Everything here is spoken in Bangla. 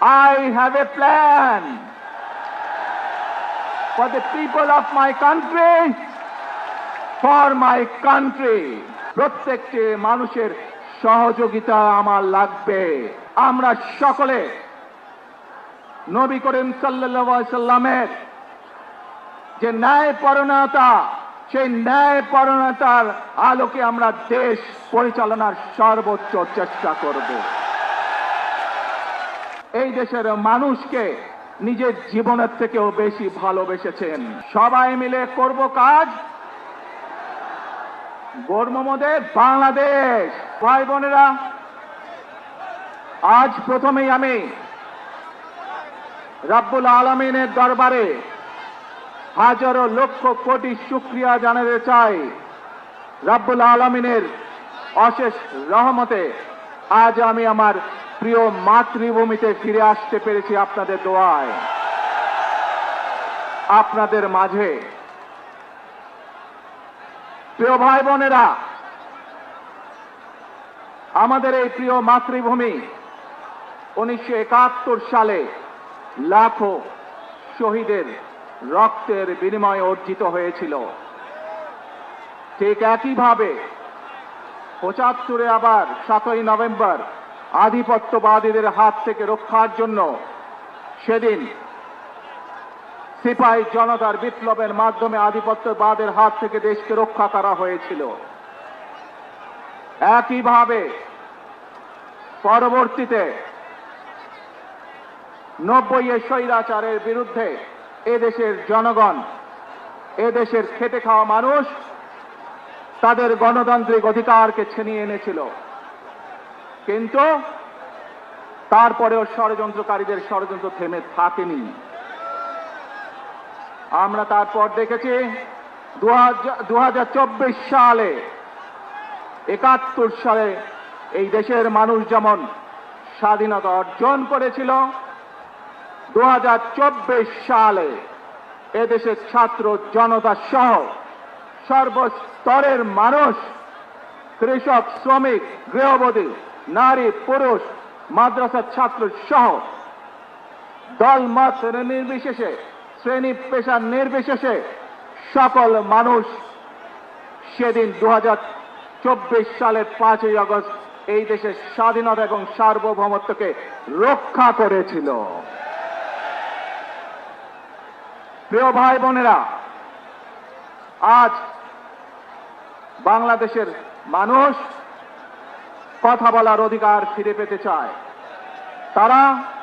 I have a plan for the people of my country, for my country. প্রত্যেকটি মানুষের সহযোগিতা আমার লাগবে। আমরা সকলে নবী করিম সাল্লাল্লাহু আলাইহি সাল্লামের যে ন্যায়পরায়ণতা, সেই ন্যায়পরায়ণতার আলোকে আমরা দেশ পরিচালনার সর্বোচ্চ চেষ্টা করব। এই দেশের মানুষকে নিজের জীবনের থেকেও বেশি ভালোবেসেছেন। সবাই মিলে করব কাজ, গর্ব মোদের বাংলাদেশ। ভাই বোনেরা, আজ প্রথমেই আমি রব্বুল আলামিনের দরবারে হাজারো লক্ষ কোটি শুকরিয়া জানাতে চাই। রব্বুল আলামিনের অশেষ রহমতে আজ আমি আমার প্রিয় মাতৃভূমিতে ফিরে আসতে পেরেছি আপনাদের দোয়ায়। আপনাদের মাঝে প্রিয় ভাই বোনেরা, আমাদের এই প্রিয় মাতৃভূমি 1971 সালে লাখো শহীদের রক্তের বিনিময়ে অর্জিত হয়েছিল। ঠিক একইভাবে 75-এ আবার 7ই নভেম্বর আধিপত্যবাদীদের হাত থেকে রক্ষার জন্য সেদিন সিপাহী জনতার বিপ্লবের মাধ্যমে আধিপত্যবাদের হাত থেকে দেশকে রক্ষা করা হয়েছিল। একইভাবে পরবর্তীতে 90-এর স্বৈরাচারের বিরুদ্ধে এদেশের জনগণ, এদেশের খেটে খাওয়া মানুষ তাদের গণতান্ত্রিক অধিকারকে ছিনিয়ে এনেছিল। কিন্তু তারপরেও ষড়যন্ত্রকারীদের ষড়যন্ত্র থেমে থাকেনি। আমরা তারপর দেখেছি 2024 সালে, 71 সালে এই দেশের মানুষ যেমন স্বাধীনতা অর্জন করেছিল, 2024 সালে এদেশের ছাত্র জনতা সহ সর্বস্তরের মানুষ, কৃষক, শ্রমিক, গৃহবধূ, নারী, পুরুষ, মাদ্রাসার ছাত্র সহ দল মত নির্বিশেষে, শ্রেণী পেশা নির্বিশেষে সকল মানুষ সেদিন 2024 সালের 5ই আগস্ট এই দেশের স্বাধীনতা এবং সার্বভৌমত্বকে রক্ষা করেছিল। প্রিয় ভাই বোনেরা, আজ বাংলাদেশের মানুষ কথা বলার অধিকার ফিরে পেতে চায়। তারা